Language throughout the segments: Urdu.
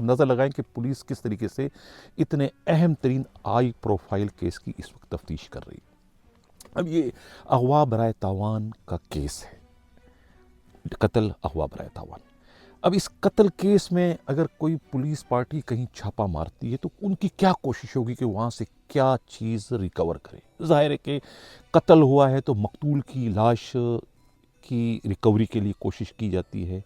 اندازہ لگائیں کہ پولیس کس طریقے سے اتنے اہم ترین ہائی پروفائل کیس کی اس وقت تفتیش کر رہی ہے۔ اب یہ اغوا برائے تاوان کا کیس ہے، قتل اغوا برائے تاوان۔ اب اس قتل کیس میں اگر کوئی پولیس پارٹی کہیں چھاپا مارتی ہے تو ان کی کیا کوشش ہوگی کہ وہاں سے کیا چیز ریکور کرے۔ ظاہر ہے کہ قتل ہوا ہے تو مقتول کی لاش کی ریکوری کے لیے کوشش کی جاتی ہے۔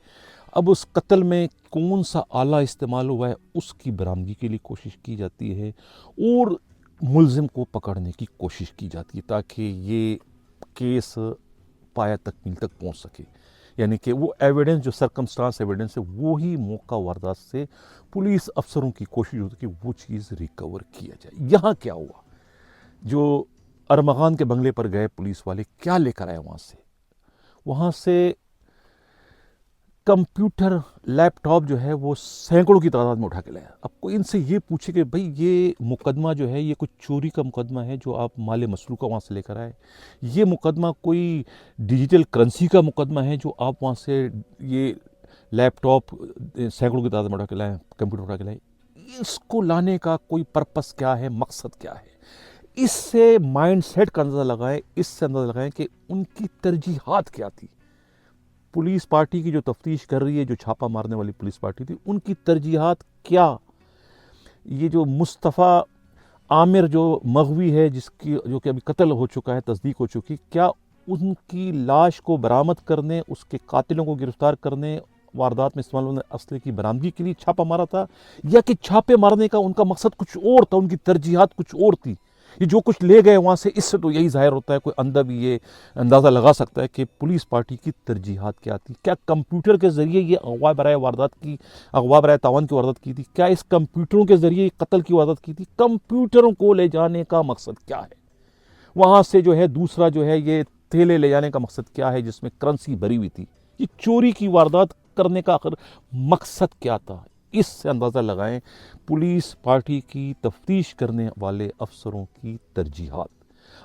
اب اس قتل میں کون سا آلہ استعمال ہوا ہے اس کی برآمدگی کے لیے کوشش کی جاتی ہے اور ملزم کو پکڑنے کی کوشش کی جاتی ہے تاکہ یہ کیس پایہ تکمیل تک پہنچ سکے، یعنی کہ وہ ایویڈنس جو سرکمسٹانس ایویڈنس ہے وہی موقع واردات سے پولیس افسروں کی کوشش ہوتی ہے کہ وہ چیز ریکور کیا جائے۔ یہاں کیا ہوا؟ جو ارمغان کے بنگلے پر گئے پولیس والے کیا لے کر آئے وہاں سے کمپیوٹر لیپ ٹاپ جو ہے وہ سینکڑوں کی تعداد میں اٹھا کے لایا۔ اب کوئی ان سے یہ پوچھے کہ بھئی یہ مقدمہ جو ہے یہ کچھ چوری کا مقدمہ ہے جو آپ مال مسروقہ وہاں سے لے کر آئے، یہ مقدمہ کوئی ڈیجیٹل کرنسی کا مقدمہ ہے جو آپ وہاں سے یہ لیپ ٹاپ سینکڑوں کی تعداد میں اٹھا کے لائے، کمپیوٹر اٹھا کے لائے، اس کو لانے کا کوئی پرپس کیا ہے، مقصد کیا ہے؟ اس سے مائنڈ سیٹ کا اندازہ لگائیں، اس سے اندازہ لگائیں کہ ان کی ترجیحات کیا تھی۔ پولیس پارٹی کی جو تفتیش کر رہی ہے، جو چھاپا مارنے والی پولیس پارٹی تھی، ان کی ترجیحات کیا؟ یہ جو مصطفیٰ عامر جو مغوی ہے جو کہ ابھی قتل ہو چکا ہے، تصدیق ہو چکی، کیا ان کی لاش کو برآمد کرنے، اس کے قاتلوں کو گرفتار کرنے، واردات میں استعمال ہونے اسلحے کی برآمدگی کے لیے چھاپا مارا تھا، یا کہ چھاپے مارنے کا ان کا مقصد کچھ اور تھا، ان کی ترجیحات کچھ اور تھی؟ یہ جو کچھ لے گئے وہاں سے، اس سے تو یہی ظاہر ہوتا ہے، کوئی اندھا بھی یہ اندازہ لگا سکتا ہے کہ پولیس پارٹی کی ترجیحات کیا تھی۔ کیا کمپیوٹر کے ذریعے یہ اغوا برائے تاوان کی واردات کی تھی؟ کیا اس کمپیوٹروں کے ذریعے قتل کی واردات کی تھی؟ کمپیوٹروں کو لے جانے کا مقصد کیا ہے؟ وہاں سے جو ہے دوسرا جو ہے یہ تھیلے لے جانے کا مقصد کیا ہے جس میں کرنسی بھری ہوئی تھی؟ یہ چوری کی واردات کرنے کا آخر مقصد کیا تھا؟ اس سے اندازہ لگائیں پولیس پارٹی کی تفتیش کرنے والے افسروں کی ترجیحات۔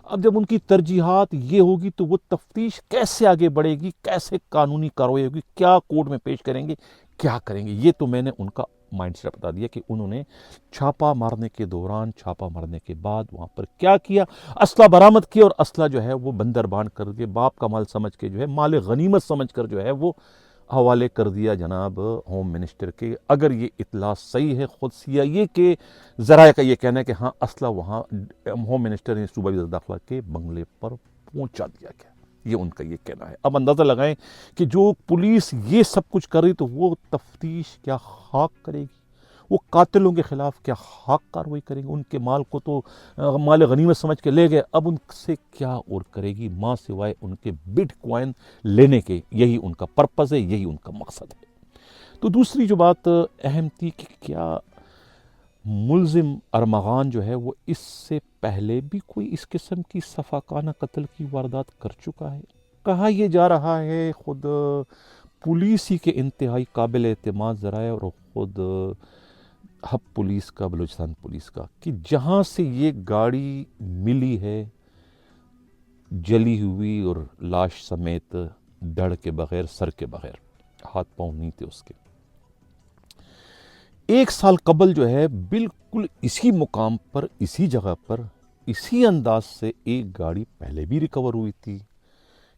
اب جب ان کی ترجیحات یہ ہوگی تو وہ تفتیش کیسے آگے بڑھے گی، کیسے قانونی کارروائی ہوگی، کیا کورٹ میں پیش کریں گے، کیا کریں گے؟ یہ تو میں نے ان کا مائنڈ سیٹ بتا دیا کہ انہوں نے چھاپا مارنے کے دوران، چھاپا مارنے کے بعد وہاں پر کیا کیا۔ اسلحہ برآمد کیا اور اسلحہ جو ہے وہ بندربان کر کے باپ کا مال سمجھ کے جو ہے مال غنیمت سمجھ کر جو ہے وہ حوالے کر دیا جناب ہوم منسٹر کے۔ اگر یہ اطلاع صحیح ہے خود CIA کے ذرائع کا یہ کہنا ہے کہ ہاں اسلحہ وہاں ہوم منسٹر نے صوبائی وزیر داخلہ کے بنگلے پر پہنچا دیا گیا، یہ ان کا یہ کہنا ہے۔ اب اندازہ لگائیں کہ جو پولیس یہ سب کچھ کر رہی تو وہ تفتیش کیا خاک کرے گی؟ وہ قاتلوں کے خلاف کیا خاک کارروائی کریں گے؟ ان کے مال کو تو مال غنیمت سمجھ کے لے گئے، اب ان سے کیا اور کرے گی ماں سوائے ان کے بٹ کوائن لینے کے؟ یہی ان کا پرپز ہے، یہی ان کا مقصد ہے۔ تو دوسری جو بات اہم تھی کہ کیا ملزم ارمغان جو ہے وہ اس سے پہلے بھی کوئی اس قسم کی صفاقانہ قتل کی واردات کر چکا ہے؟ کہا یہ جا رہا ہے خود پولیس ہی کے انتہائی قابل اعتماد ذرائع اور خود ہب پولیس کا، بلوچستان پولیس کا، کہ جہاں سے یہ گاڑی ملی ہے جلی ہوئی اور لاش سمیت، دڑ کے بغیر، سر کے بغیر، ہاتھ پاؤں نہیں تھے اس کے، 1 سال قبل جو ہے بالکل اسی مقام پر، اسی جگہ پر، اسی انداز سے ایک گاڑی پہلے بھی ریکور ہوئی تھی،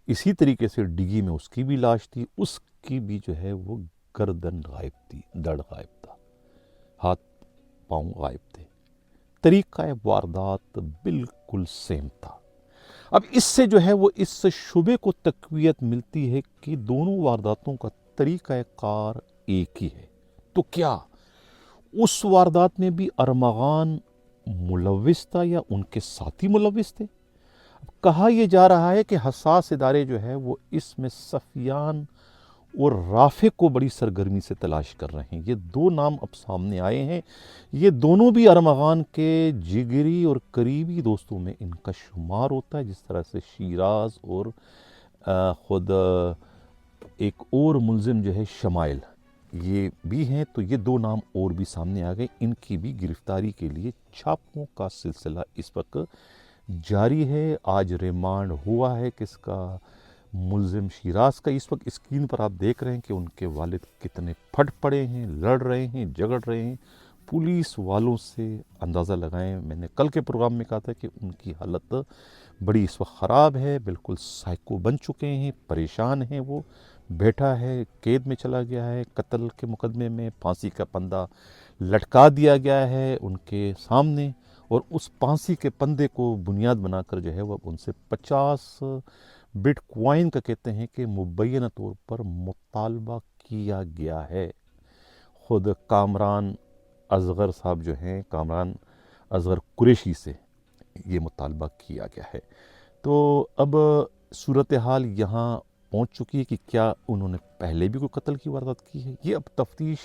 اسی طریقے سے ڈگی میں اس کی بھی لاش تھی، اس کی بھی جو ہے وہ گردن غائب تھی، دڑ غائب تھا، ہاتھ پاؤں غائب تھے، طریقہ واردات بالکل سیم تھا۔ اب اس سے جو ہے وہ اس شبے کو تقویت ملتی ہے کہ دونوں وارداتوں کا طریقہ کار ایک ہی ہے۔ تو کیا اس واردات میں بھی ارمغان ملوث تھا یا ان کے ساتھی ملوث تھے؟ کہا یہ جا رہا ہے کہ حساس ادارے جو ہے وہ اس میں سفیان اور رافع کو بڑی سرگرمی سے تلاش کر رہے ہیں۔ یہ 2 نام اب سامنے آئے ہیں، یہ دونوں بھی ارمغان کے جگری اور قریبی دوستوں میں ان کا شمار ہوتا ہے، جس طرح سے شیراز اور خود ایک اور ملزم جو ہے شمائل، یہ بھی ہیں۔ تو یہ 2 نام اور بھی سامنے آ گئے، ان کی بھی گرفتاری کے لیے چھاپوں کا سلسلہ اس وقت جاری ہے۔ آج ریمانڈ ہوا ہے کس کا؟ ملزم شیراز کا اس وقت اسکرین پر آپ دیکھ رہے ہیں کہ ان کے والد کتنے پھٹ پڑے ہیں، لڑ رہے ہیں، جھگڑ رہے ہیں پولیس والوں سے۔ اندازہ لگائیں، میں نے کل کے پروگرام میں کہا تھا کہ ان کی حالت بڑی اس وقت خراب ہے، بالکل سائیکو بن چکے ہیں، پریشان ہیں، وہ بیٹھا ہے، قید میں چلا گیا ہے، قتل کے مقدمے میں پھانسی کا پندہ لٹکا دیا گیا ہے ان کے سامنے، اور اس پھانسی کے پندے کو بنیاد بنا کر جو ہے وہ ان سے 50 بٹ کوائن کا کہتے ہیں کہ مبینہ طور پر مطالبہ کیا گیا ہے۔ خود کامران اصغر صاحب جو ہیں، کامران اصغر قریشی سے یہ مطالبہ کیا گیا ہے۔ تو اب صورتحال یہاں پہنچ چکی ہے کہ کیا انہوں نے پہلے بھی کوئی قتل کی واردات کی ہے؟ یہ اب تفتیش،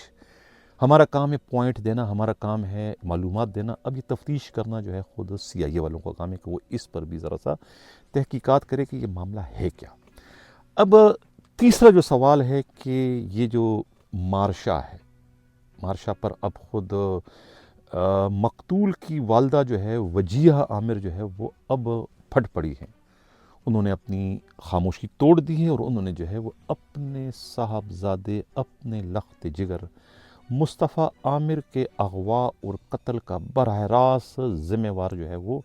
ہمارا کام ہے پوائنٹ دینا، ہمارا کام ہے معلومات دینا، اب یہ تفتیش کرنا جو ہے خود CIA والوں کا کام ہے کہ وہ اس پر بھی ذرا سا تحقیقات کرے کہ یہ معاملہ ہے کیا۔ اب تیسرا جو سوال ہے کہ یہ جو مارشا ہے، مارشا پر اب خود مقتول کی والدہ جو ہے وجیہہ عامر جو ہے وہ اب پھٹ پڑی ہیں، انہوں نے اپنی خاموشی توڑ دی ہے اور انہوں نے جو ہے وہ اپنے صاحبزادے، اپنے لخت جگر مصطفیٰ عامر کے اغوا اور قتل کا براہ راست ذمہ وار جو ہے وہ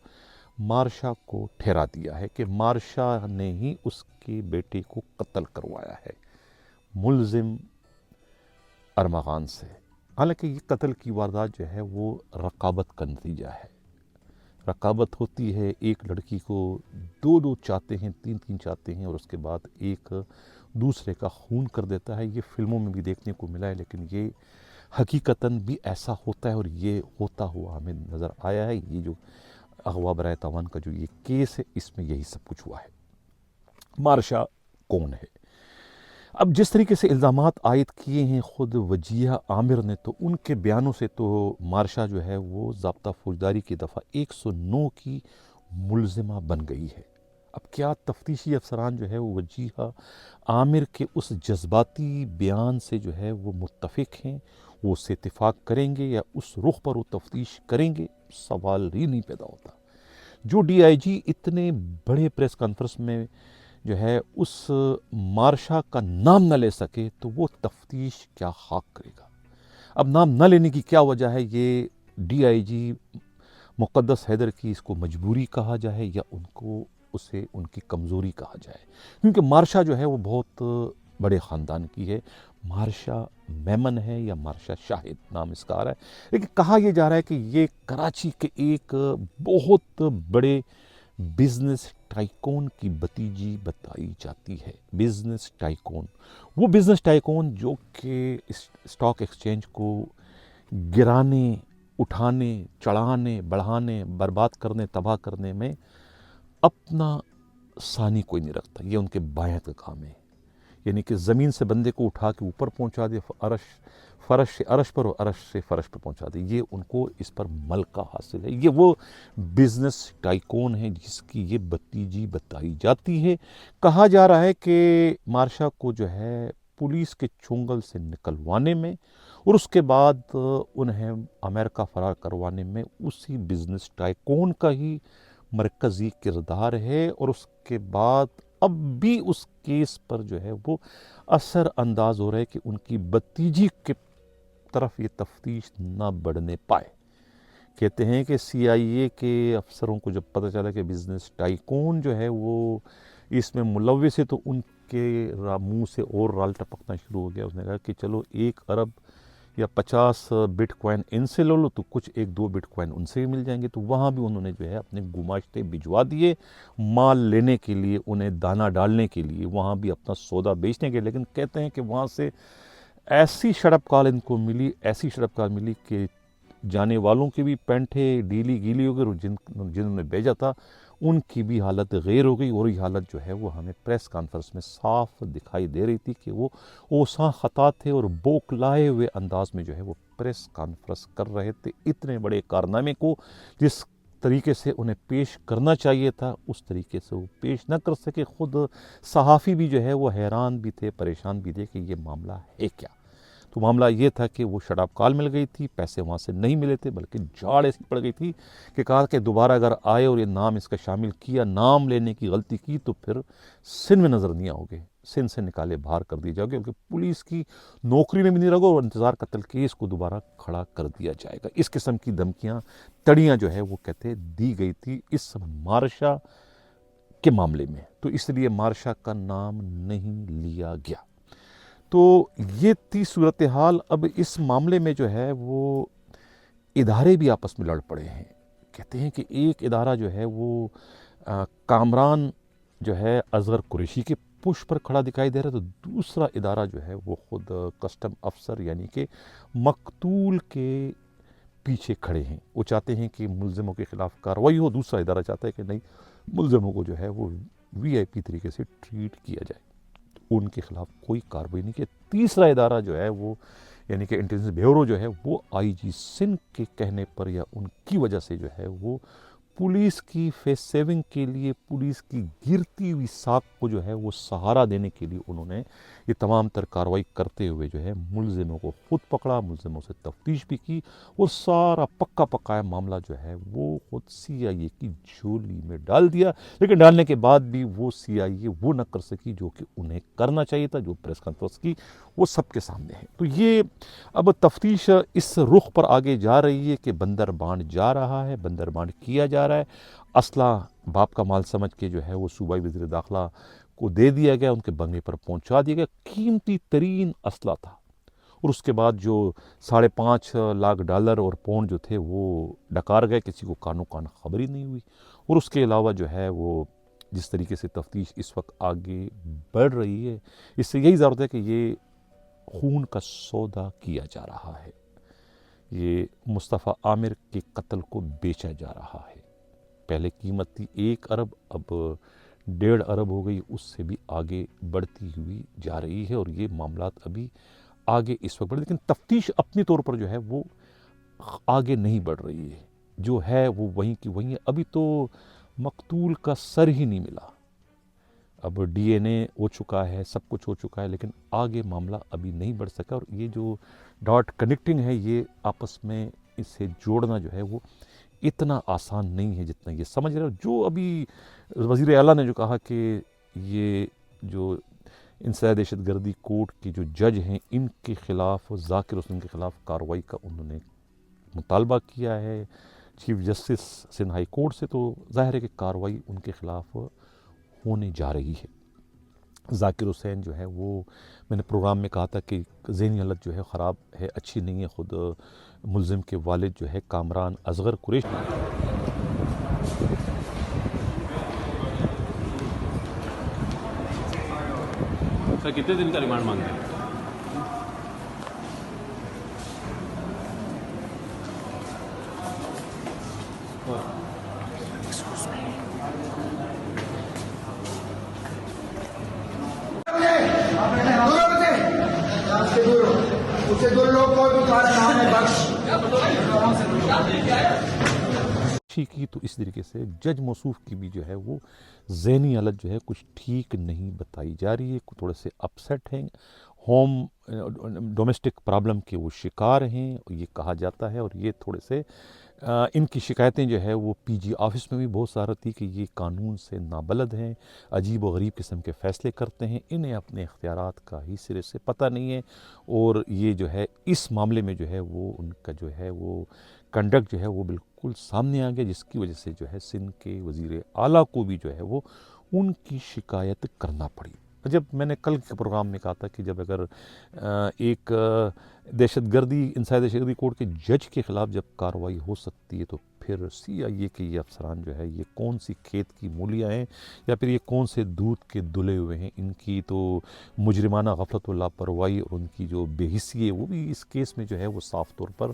مارشا کو ٹھہرا دیا ہے کہ مارشا نے ہی اس کے بیٹے کو قتل کروایا ہے ملزم ارمغان سے۔ حالانکہ یہ قتل کی واردات جو ہے وہ رقابت کا نتیجہ ہے۔ رقابت ہوتی ہے، ایک لڑکی کو دو چاہتے ہیں، تین چاہتے ہیں، اور اس کے بعد ایک دوسرے کا خون کر دیتا ہے۔ یہ فلموں میں بھی دیکھنے کو ملا ہے، لیکن یہ حقیقتاً بھی ایسا ہوتا ہے اور یہ ہوتا ہوا ہمیں نظر آیا ہے۔ یہ جو اغوا برائے تاوان کا جو یہ کیس ہے، اس میں یہی سب کچھ ہوا ہے۔ مارشا کون ہے؟ اب جس طریقے سے الزامات عائد کیے ہیں خود وجیہہ عامر نے، تو ان کے بیانوں سے تو مارشا جو ہے وہ ضابطہ فوجداری کی دفعہ 109 کی ملزمہ بن گئی ہے۔ اب کیا تفتیشی افسران جو ہے وہ وجیہہ عامر کے اس جذباتی بیان سے جو ہے وہ متفق ہیں، وہ اس سے اتفاق کریں گے یا اس رخ پر وہ تفتیش کریں گے؟ سوال ہی نہیں پیدا ہوتا۔ جو DIG اتنے بڑے پریس کانفرنس میں جو ہے اس مارشا کا نام نہ لے سکے تو وہ تفتیش کیا خاک کرے گا؟ اب نام نہ لینے کی کیا وجہ ہے؟ یہ DIG مقدس حیدر کی اس کو مجبوری کہا جائے یا ان کو اسے ان کی کمزوری کہا جائے، کیونکہ مارشا جو ہے وہ بہت بڑے خاندان کی ہے۔ مارشا میمن ہے یا مارشا شاہد نام اس کا آ رہا ہے، لیکن کہا یہ جا رہا ہے کہ یہ کراچی کے ایک بہت بڑے بزنس ٹائکون کی بتیجی بتائی جاتی ہے۔ بزنس ٹائکون، وہ بزنس ٹائکون جو کہ اسٹاک ایکسچینج کو گرانے، اٹھانے، چڑھانے، بڑھانے، برباد کرنے، تباہ کرنے میں اپنا ثانی کوئی نہیں رکھتا۔ یہ ان کے بائیں ہاتھ کا کام ہے، یعنی کہ زمین سے بندے کو اٹھا کے اوپر پہنچا دے، فرش سے عرش پر اور عرش سے فرش پر پہنچا دے، یہ ان کو اس پر ملکہ حاصل ہے۔ یہ وہ بزنس ٹائکون ہے جس کی یہ بتیجی بتائی جاتی ہے۔ کہا جا رہا ہے کہ مارشا کو جو ہے پولیس کے چنگل سے نکلوانے میں اور اس کے بعد انہیں امریکہ فرار کروانے میں اسی بزنس ٹائکون کا ہی مرکزی کردار ہے، اور اس کے بعد اب بھی اس کیس پر جو ہے وہ اثر انداز ہو رہا ہے کہ ان کی بتیجی کے طرف یہ تفتیش نہ بڑھنے پائے۔ کہتے ہیں کہ CIA کے افسروں کو جب پتہ چلا کہ بزنس ٹائکون جو ہے وہ اس میں ملوث ہے تو ان کے منہ سے اور رال ٹپکنا شروع ہو گیا۔ اس نے کہا کہ چلو 1 ارب یا 50 بٹ کوائن ان سے لے لو تو کچھ 1-2 بٹ کوائن ان سے بھی مل جائیں گے۔ تو وہاں بھی انہوں نے جو ہے اپنے گماشتے بھجوا دیے مال لینے کے لیے، انہیں دانہ ڈالنے کے لیے، وہاں بھی اپنا سودا بیچنے کے لیے۔ لیکن کہتے ہیں کہ وہاں سے ایسی شڑپ کال ان کو ملی، ایسی شڑپ کال ملی کہ جانے والوں کی بھی پینٹیں ڈیلی گیلی ہو گئی، اور جنہوں نے بھیجا تھا ان کی بھی حالت غیر ہو گئی، اور یہ حالت جو ہے وہ ہمیں پریس کانفرنس میں صاف دکھائی دے رہی تھی کہ وہ اوساں خطا تھے اور بوکلائے ہوئے انداز میں جو ہے وہ پریس کانفرنس کر رہے تھے۔ اتنے بڑے کارنامے کو جس طریقے سے انہیں پیش کرنا چاہیے تھا اس طریقے سے وہ پیش نہ کر سکے۔ خود صحافی بھی جو ہے وہ حیران بھی تھے، پریشان بھی تھے کہ یہ معاملہ ہے کیا۔ تو معاملہ یہ تھا کہ وہ شراب کال مل گئی تھی، پیسے وہاں سے نہیں ملے تھے، بلکہ جھاڑ ایسی پڑ گئی تھی کہ کہا کہ دوبارہ اگر آئے اور یہ نام اس کا شامل کیا، نام لینے کی غلطی کی تو پھر سندھ میں نظر نہیں آؤ گے، سندھ سے نکالے باہر کر دیے جاؤ گے، کیونکہ پولیس کی نوکری میں بھی نہیں رہو گے اور انتظار قتل کیس کو دوبارہ کھڑا کر دیا جائے گا۔ اس قسم کی دھمکیاں، تڑیاں جو ہے وہ کہتے دی گئی تھی اس مارشا کے معاملے میں، تو اس لیے مارشا کا نام نہیں لیا گیا۔ تو یہ تھی صورتحال۔ اب اس معاملے میں جو ہے وہ ادارے بھی آپس میں لڑ پڑے ہیں۔ کہتے ہیں کہ ایک ادارہ جو ہے وہ کامران جو ہے اصغر قریشی کے پش پر کھڑا دکھائی دے رہا ہے، تو دوسرا ادارہ جو ہے وہ خود کسٹم افسر یعنی کہ مقتول کے پیچھے کھڑے ہیں۔ وہ چاہتے ہیں کہ ملزموں کے خلاف کارروائی ہو، دوسرا ادارہ چاہتا ہے کہ نہیں، ملزموں کو جو ہے وہ وی آئی پی طریقے سے ٹریٹ کیا جائے، ان کے خلاف کوئی کارروائی نہیں کی۔ تیسرا ادارہ جو ہے وہ یعنی کہ انٹیلیجنس بیورو جو ہے وہ آئی جی سندھ کے کہنے پر یا ان کی وجہ سے جو ہے وہ پولیس کی فیس سیونگ کے لیے، پولیس کی گرتی ہوئی ساکھ کو جو ہے وہ سہارا دینے کے لیے انہوں نے یہ تمام تر کارروائی کرتے ہوئے جو ہے ملزموں کو خود پکڑا، ملزموں سے تفتیش بھی کی، اور سارا پکا پکایا معاملہ جو ہے وہ خود سی آئی اے کی جھولی میں ڈال دیا۔ لیکن ڈالنے کے بعد بھی وہ سی آئی اے وہ نہ کر سکی جو کہ انہیں کرنا چاہیے تھا، جو پریس کانفرنس کی وہ سب کے سامنے ہے۔ تو یہ اب تفتیش اس رخ پر آگے جا رہی ہے کہ بندر بانڈ جا رہا ہے، بندر بانڈ کیا جا رہا ہے، اسلحہ باپ کا مال سمجھ کے جو ہے وہ صوبائی وزیر داخلہ کو دے دیا گیا، ان کے بنگلے پر پہنچا دیا گیا، قیمتی ترین اسلحہ تھا، اور اس کے بعد جو 5.5 لاکھ ڈالر اور پاؤنڈ جو تھے وہ ڈکار گئے، کسی کو کانوں کان خبر ہی نہیں ہوئی۔ اور اس کے علاوہ جو ہے وہ جس طریقے سے تفتیش اس وقت آگے بڑھ رہی ہے، اس سے یہی ضرورت ہے کہ یہ خون کا سودا کیا جا رہا ہے، یہ مصطفیٰ عامر کے قتل کو بیچا جا رہا ہے۔ پہلے قیمت تھی 1 ارب، اب 1.5 ارب ہو گئی، اس سے بھی آگے بڑھتی ہوئی جا رہی ہے، اور یہ معاملات ابھی آگے اس وقت بڑھ، لیکن تفتیش اپنی طور پر جو ہے وہ آگے نہیں بڑھ رہی ہے، جو ہے وہ وہیں کی وہیں ہے۔ ابھی تو مقتول کا سر ہی نہیں ملا، اب ڈی این اے ہو چکا ہے، سب کچھ ہو چکا ہے، لیکن آگے معاملہ ابھی نہیں بڑھ سکا، اور یہ جو ڈاٹ کنیکٹنگ ہے، یہ آپس میں اسے جوڑنا جو ہے وہ اتنا آسان نہیں ہے جتنا یہ سمجھ رہے ہو۔ جو ابھی وزیر اعلیٰ نے جو کہا کہ یہ جو انسداد دہشت گردی کورٹ کے جو جج ہیں، ان کے خلاف، ذاکر حسین کے خلاف کارروائی کا انہوں نے مطالبہ کیا ہے chief justice Sindh high court سے، تو ظاہر ہے کہ کارروائی ان کے خلاف ہونے جا رہی ہے۔ ذاکر حسین جو ہے وہ میں نے پروگرام میں کہا تھا کہ ذہنی حالت جو ہے خراب ہے، اچھی نہیں ہے۔ خود ملزم کے والد جو ہے کامران اصغر قریشی سر کتنے دن کا ریمانڈ مانگتے ہیں؟ کی تو اس طریقے سے جج موصوف کی بھی جو ہے وہ ذہنی حالت جو ہے کچھ ٹھیک نہیں بتائی جا رہی ہے، تھوڑے سے اپسیٹ ہیں، ہوم ڈومیسٹک پرابلم کے وہ شکار ہیں، یہ کہا جاتا ہے، اور یہ تھوڑے سے ان کی شکایتیں جو ہے وہ پی جی آفس میں بھی بہت سارا تھی کہ یہ قانون سے نابلد ہیں، عجیب و غریب قسم کے فیصلے کرتے ہیں، انہیں اپنے اختیارات کا ہی سرے سے پتہ نہیں ہے، اور یہ جو ہے اس معاملے میں جو ہے وہ ان کا جو ہے وہ کنڈکٹ جو ہے وہ بالکل سامنے آ گیا، جس کی وجہ سے جو ہے سندھ کے وزیر اعلیٰ کو بھی جو ہے وہ ان کی شکایت کرنا پڑی۔ جب میں نے کل کے پروگرام میں کہا تھا کہ جب اگر ایک دہشت گردی انسداد دہشت گردی کورٹ کے جج کے خلاف جب کارروائی ہو سکتی ہے، تو پھر سی آئی اے کے یہ افسران جو ہے یہ کون سی کھیت کی مولیاں ہیں، یا پھر یہ کون سے دودھ کے دھلے ہوئے ہیں؟ ان کی تو مجرمانہ غفلت و لاپرواہی اور ان کی جو بے حسی ہے وہ بھی اس کیس میں جو ہے وہ صاف طور پر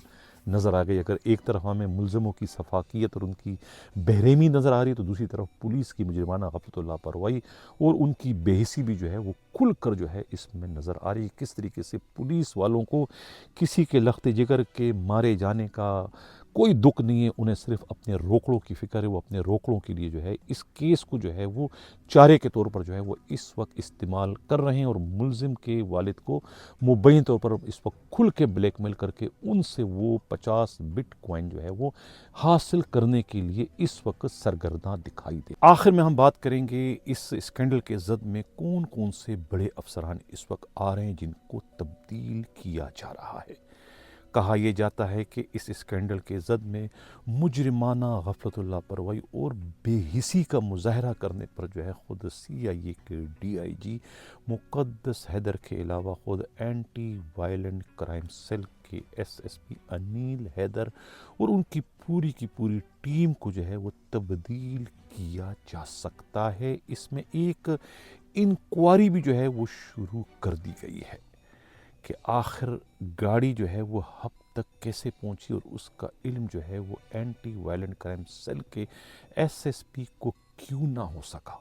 نظر آ گئی۔ اگر ایک طرف ہمیں ملزموں کی شفافیت اور ان کی بہرحمی نظر آ رہی ہے، تو دوسری طرف پولیس کی مجرمانہ غفلت و لاپرواہی اور ان کی بے حسی بھی جو ہے وہ کھل کر جو ہے اس میں نظر آ رہی ہے۔ کس طریقے سے پولیس والوں کو کسی کے لخت جگر کے مارے جانے کا کوئی دکھ نہیں ہے، انہیں صرف اپنے روکڑوں کی فکر ہے۔ وہ اپنے روکڑوں کے لیے جو ہے اس کیس کو جو ہے وہ چارے کے طور پر جو ہے وہ اس وقت استعمال کر رہے ہیں، اور ملزم کے والد کو مبین طور پر اس وقت کھل کے بلیک میل کر کے ان سے وہ 50 بٹ کوائن جو ہے وہ حاصل کرنے کے لیے اس وقت سرگرداں دکھائی دے۔ آخر میں ہم بات کریں گے اس اسکینڈل کے زد میں کون کون سے بڑے افسران اس وقت آ رہے ہیں جن کو تبدیل کیا جا رہا ہے۔ کہا یہ جاتا ہے کہ اس اسکینڈل کے زد میں مجرمانہ غفلت اللہ پروائی اور بے حسی کا مظاہرہ کرنے پر جو ہے خود CIA کے DIG مقدس حیدر کے علاوہ خود اینٹی وائلنٹ کرائم سیل کے SSP انیل حیدر اور ان کی پوری ٹیم کو جو ہے وہ تبدیل کیا جا سکتا ہے۔ اس میں ایک انکوائری بھی جو ہے وہ شروع کر دی گئی ہے کہ آخر گاڑی جو ہے وہ ہب تک کیسے پہنچی اور اس کا علم جو ہے وہ اینٹی وائلنٹ کرائم سیل کے SSP کو کیوں نہ ہو سکا،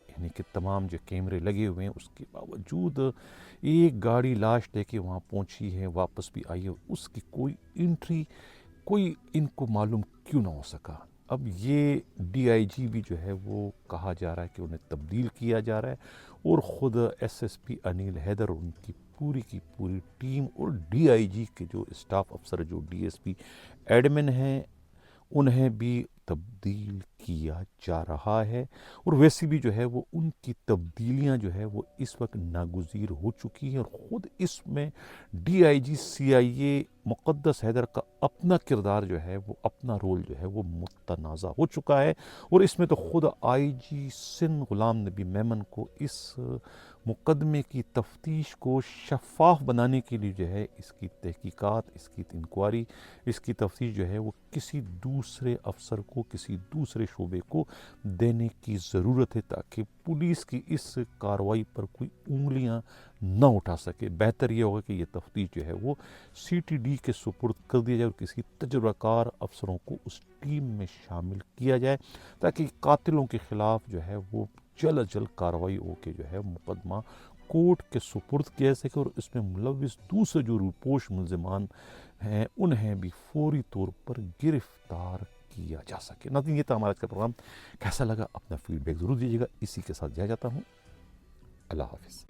یعنی کہ تمام جو کیمرے لگے ہوئے ہیں اس کے باوجود ایک گاڑی لاش لے کے وہاں پہنچی ہے، واپس بھی آئی ہے، اس کی کوئی انٹری کوئی ان کو معلوم کیوں نہ ہو سکا۔ اب یہ DIG بھی جو ہے وہ کہا جا رہا ہے کہ انہیں تبدیل کیا جا رہا ہے، اور خود SSP انیل حیدر اور ان کی پوری ٹیم اور DIG کے جو اسٹاف افسر جو DSP ایڈمن ہیں انہیں بھی تبدیل کیا جا رہا ہے، اور ویسے بھی جو ہے وہ ان کی تبدیلیاں جو ہے وہ اس وقت ناگزیر ہو چکی ہیں، اور خود اس میں DIG CIA مقدس حیدر کا اپنا کردار جو ہے وہ اپنا رول جو ہے وہ متنازع ہو چکا ہے، اور اس میں تو خود IG سندھ غلام نبی میمن کو اس مقدمے کی تفتیش کو شفاف بنانے کے لیے جو ہے اس کی تحقیقات، اس کی انکوائری، اس کی تفتیش جو ہے وہ کسی دوسرے افسر کو، کسی دوسرے شعبے کو دینے کی ضرورت ہے، تاکہ پولیس کی اس کارروائی پر کوئی انگلیاں نہ اٹھا سکے۔ بہتر یہ ہوگا کہ یہ تفتیش جو ہے وہ CTD کے سپرد کر دیا جائے اور کسی تجربہ کار افسروں کو اس ٹیم میں شامل کیا جائے، تاکہ قاتلوں کے خلاف جو ہے وہ جلد از جلد کارروائی ہو کے جو ہے مقدمہ کورٹ کے سپرد کیا جا سکے، اور اس میں ملوث دوسرے جو روپوش ملزمان ہیں انہیں بھی فوری طور پر گرفتار کیا جا سکے۔ ناظرین، یہ تھا ہمارا آج کا پروگرام۔ کیسا لگا اپنا فیڈ بیک ضرور دیجیے گا۔ اسی کے ساتھ جا جاتا ہوں، اللہ حافظ۔